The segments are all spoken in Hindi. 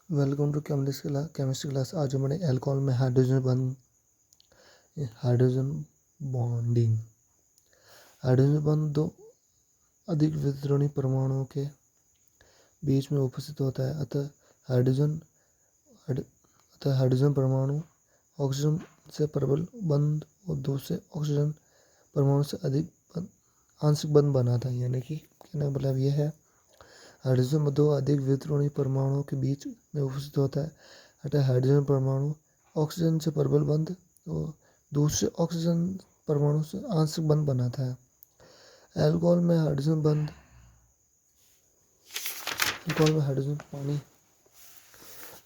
Welcome to chemistry class. आज हमारे एल्कोहल में हाइड्रोजन बॉन्ड दो अधिक वितरणी परमाणुओं के बीच में उपस्थित होता है। हाइड्रोजन परमाणु ऑक्सीजन से प्रबल बंध और दूसरे ऑक्सीजन परमाणु से अधिक आंशिक बंध बनाता है। यानी कि कहने का मतलब यह है, हाइड्रोजन में दो अधिक वितरणी परमाणुओं के बीच में उपस्थित होता है अतः हाइड्रोजन परमाणु ऑक्सीजन से प्रबल बंध और दूसरे ऑक्सीजन परमाणु से आंशिक बंध बनाता है। एल्कोहल में हाइड्रोजन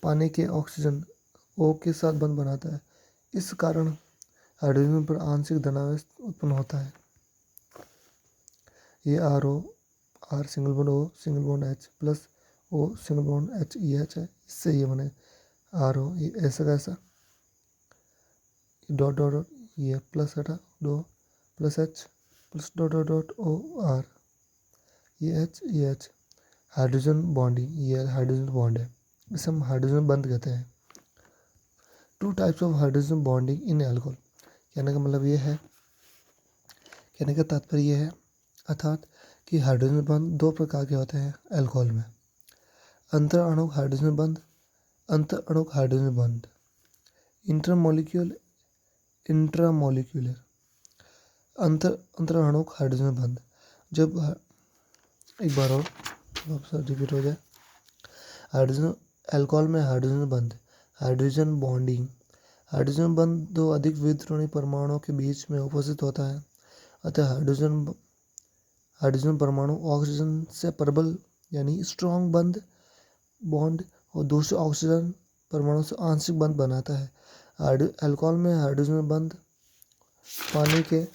पानी के ऑक्सीजन O के साथ बंध बनाता है। इस कारण हाइड्रोजन पर आंशिक धनावेश उत्पन्न होता है। ये R single bond O single bond H plus O single bond H EH है। इससे ये बने RO, ये ऐसा कैसा डॉट डॉट डॉट, ये प्लस हटा दो plus H plus dot dot dot OR, ये H ये H हाइड्रोजन बॉन्डिंग, ये हाइड्रोजन बॉन्ड है, इसे हम हाइड्रोजन बंध कहते हैं। 2 types of hydrogen bonding in alcohol. कहने का मतलब ये है, कहने का तात्पर्य ये है अर्थात कि हाइड्रोजन बंध 2 प्रकार के होते हैं एल्कोहल में। अंतर अणुक हाइड्रोजन बंध, इंट्रामोलिक्यूलर अंतर अणुक हाइड्रोजन बंध। जब एक बार और रिपीट हो जाए, हाइड्रोजन एल्कोहल में हाइड्रोजन बॉन्ड 2 अधिक वितरणी परमाणुओं के बीच में उपस्थित होता है अतः हाइड्रोजन परमाणु ऑक्सीजन से प्रबल यानी स्ट्रॉन्ग बॉन्ड और दूसरे ऑक्सीजन परमाणु से आंशिक बंध बनाता है। एल्कोहल में हाइड्रोजन बंध पानी के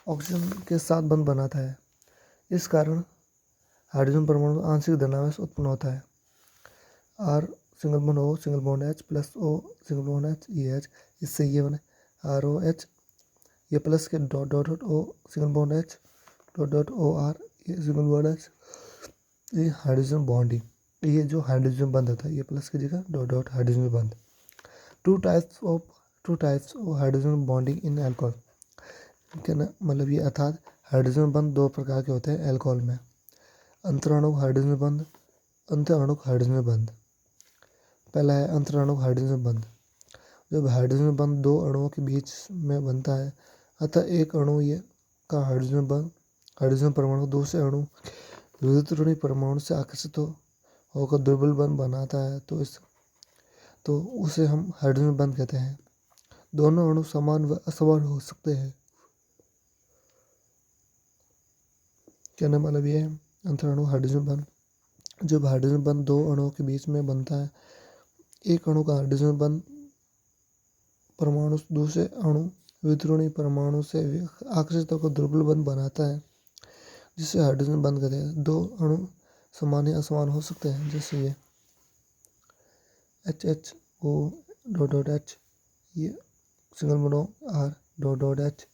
ऑक्सीजन के साथ बंध बनाता है। इस कारण हाइड्रोजन परमाणु आंशिक धनावेश उत्पन्न होता है। R single bond O single bond H plus O single bond H EH, इससे ये बने ROH, ये प्लस के dot dot dot O single bond H dot dot OR, ये सिंगल बॉन्ड H, ये हाइड्रोजन बॉन्डिंग, ये जो हाइड्रोजन बंध होता है ये प्लस की जगह डॉट डॉट हाइड्रोजन बंध। 2 types of hydrogen bonding in alcohol. कहना मतलब ये अर्थात हाइड्रोजन बंध 2 प्रकार के होते हैं एल्कोहल में। अंतराणुक हाइड्रोजन बंध। पहला है अंतराणुक हाइड्रोजन बंध। जब हाइड्रोजन बंध 2 अणुओं के बीच में बनता है अतः एक अणु का हाइड्रोजन परमाणु दूसरे अणु वितरणी परमाणु से आकर्षित होकर दुर्बल बंध बनाता है तो उसे हम हाइड्रोजन बंध कहते हैं। दोनों अणु समान व असमान हो सकते हैं। कहने मतलब ये है अंतराणु हाइड्रोजन बंध। जब हाइड्रोजन बंध 2 अणुओं के बीच में बनता है, एक अणु का हाइड्रोजन बंध परमाणु दूसरे अणु वितरणी परमाणु से आकर्षित होकर दुर्बल बंध बनाता है जिसे हाइड्रोजन बंध कहते हैं। 2 अणु समान या असमान हो सकते हैं, जैसे ये HO डॉट डॉट H, ये single bond R dot dot H,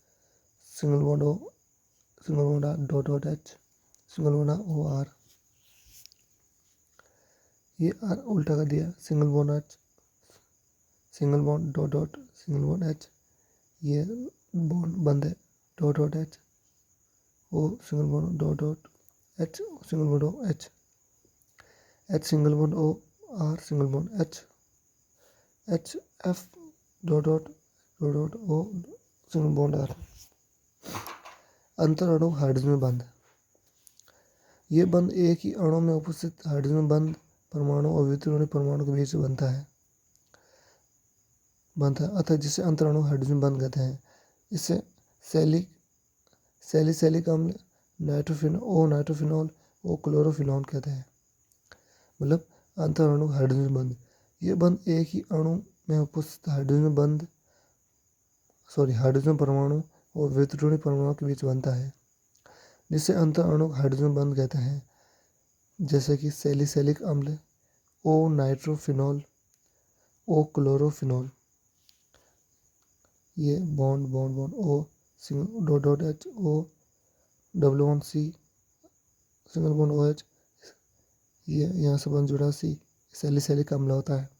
single bond O single bond R dot dot H, single bond OR, ये R उल्टा कर दिया, single bond H single bond dot dot single bond H, ये बॉन्ड बंद है dot dot H, O single bond dot dot H single bond O H, H single bond O R single bond H, H F dot dot O single bond R। अंतर अणु हाइड्रोजन बंध। ये बंध एक ही अणु में उपस्थित हाइड्रोजन बंध परमाणु और वितरणी परमाणु के बीच बनता है अतः जिसे अंतर अणु हाइड्रोजन बंध कहते हैं। इसे सैलिसिलिक अम्ल, नाइट्रोफिनॉल और क्लोरोफिनॉल कहते हैं। मतलब अंतर अणु हाइड्रोजन बंध, ये बंध एक ही अणु में उपस्थित हाइड्रोजन परमाणु और वितरणी परमाणु के बीच बनता है जिसे अंतर अणु हाइड्रोजन बंध कहते हैं। जैसे कि सैलिसिलिक अम्ल, O नाइट्रोफिनॉल, O क्लोरोफिनॉल, ये bond bond bond O single dot dot H, O double bond C single bond OH, ये यहाँ से बंध जुड़ा C, सैलिसिलिक अम्ल होता है।